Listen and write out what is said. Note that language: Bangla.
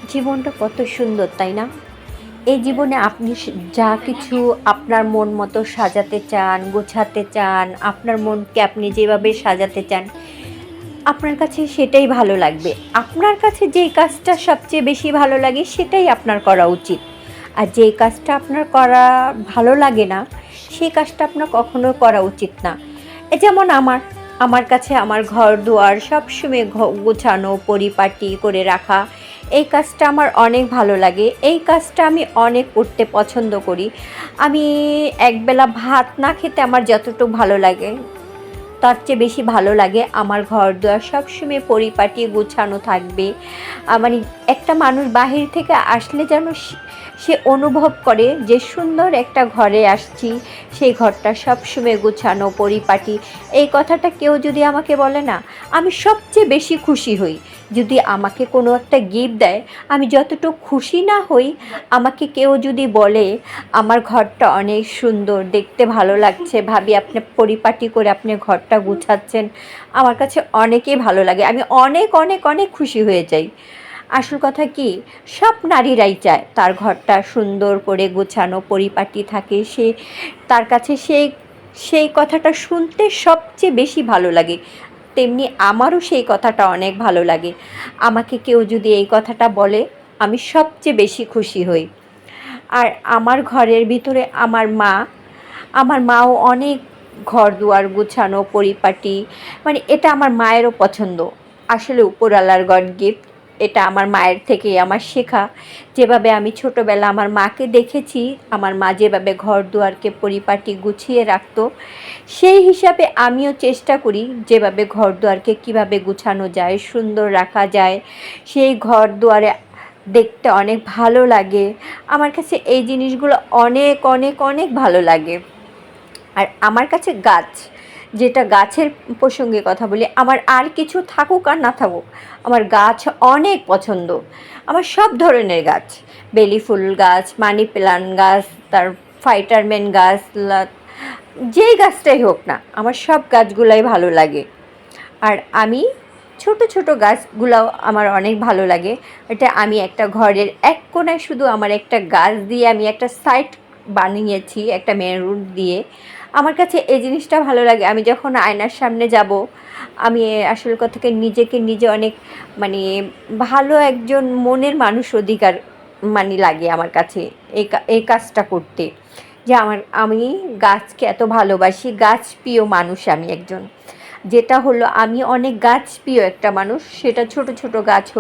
জীবনটা কত সুন্দর, তাই না? এই জীবনে আপনি যা কিছু আপনার মন মতো সাজাতে চান, গোছাতে চান, আপনার মনকে আপনি যেভাবে সাজাতে চান, আপনার কাছে সেটাই ভালো লাগবে। আপনার কাছে যেই কাজটা সবচেয়ে বেশি ভালো লাগে সেটাই আপনার করা উচিত। আর যেই কাজটা আপনার করা ভালো লাগে না, সেই কাজটা আপনার কখনো করা উচিত না। যেমন আমার কাছে আমার ঘর-দুয়ার সবসময় গোছানো, পরিপাটি করে রাখা, এই কাজটা আমার অনেক ভালো লাগে। এই কাজটা আমি অনেক করতে পছন্দ করি। আমি একবেলা ভাত না খেতে আমার যতটুকু ভালো লাগে, তার চেয়ে বেশি ভালো লাগে আমার ঘর-দুয়ার সবসময় পরিপাটি গোছানো থাকবে। মানে একটা মানুষ বাহির থেকে আসলে যেন সে অনুভব করে যে সুন্দর একটা ঘরে আসছি, সেই ঘরটা সবসময় গোছানো পরিপাটি। এই কথাটা কেউ যদি আমাকে বলে না, আমি সবচেয়ে বেশি খুশি হই। যদি আমাকে কোনো একটা গিফট দেয়, আমি যতটুকু খুশি না হই, আমাকে কেউ যদি বলে আমার ঘরটা অনেক সুন্দর, দেখতে ভালো লাগছে, ভাবি আপনি পরিপাটি করে আপনি ঘরটা গুছাচ্ছেন, আমার কাছে অনেকই ভালো লাগে। আমি অনেক অনেক অনেক খুশি হয়ে যাই। আসল কথা কি, সব নারীরাই চায় তার ঘরটা সুন্দর করে গোছানো পরিপাটি থাকে। তার কাছে সেই সেই কথাটা শুনতে সবচেয়ে বেশি ভালো লাগে। তেমনি আমারও সেই কথাটা অনেক ভালো লাগে। আমাকে কেউ যদি এই কথাটা বলে, আমি সবচেয়ে বেশি খুশি হই। আর আমার ঘরের ভিতরে আমার মাও অনেক ঘর-দুয়ার গোছানো পরিপাটি, মানে এটা আমার মায়েরও পছন্দ। আসলে উপরওয়ালার গড গিফট। এটা আমার মায়ের থেকেই আমার শেখা। যেভাবে আমি ছোটোবেলা আমার মাকে দেখেছি, আমার মা যেভাবে ঘর-দুয়ারকে পরিপাটি গুছিয়ে রাখতো, সেই হিসাবে আমিও চেষ্টা করি যেভাবে ঘর-দুয়ারকে কীভাবে গুছানো যায়, সুন্দর রাখা যায়, সেই ঘর-দুয়ারে দেখতে অনেক ভালো লাগে। আমার কাছে এই জিনিসগুলো অনেক অনেক অনেক ভালো লাগে। আর আমার কাছে গাছ, যেটা গাছের প্রসঙ্গে কথা বলি, আমার আর কিছু থাকুক আর না থাকুক, আমার গাছ অনেক পছন্দ। আমার সব ধরনের গাছ, বেলি ফুল গাছ, মানি প্ল্যান্ট গাছ, তার ফাইটারম্যান গাছ, যেই গাছটাই হোক না, আমার সব গাছগুলাই ভালো লাগে। আর আমি ছোট ছোট গাছগুলাও আমার অনেক ভালো লাগে। এটা আমি একটা ঘরের এক কোণায় শুধু আমার একটা গাছ দিয়ে আমি একটা সাইড বানিয়েছি, একটা মেন রোড দিয়ে। আমার কাছে এই জিনিসটা ভালো লাগে। আমি যখন আয়নার সামনে যাব, আমি আসল কথা কি নিজেকে নিজে অনেক মানে ভালো একজন মনের মানুষ অধিকার মানে লাগে আমার কাছে এই কাজটা করতে। যে আমি গাছকে এত ভালোবাসি, গাছ প্রিয় মানুষ আমি একজন। যেটা হলো আমি অনেক গাছ প্রিয় একটা মানুষ, সেটা ছোট ছোট গাছ হোক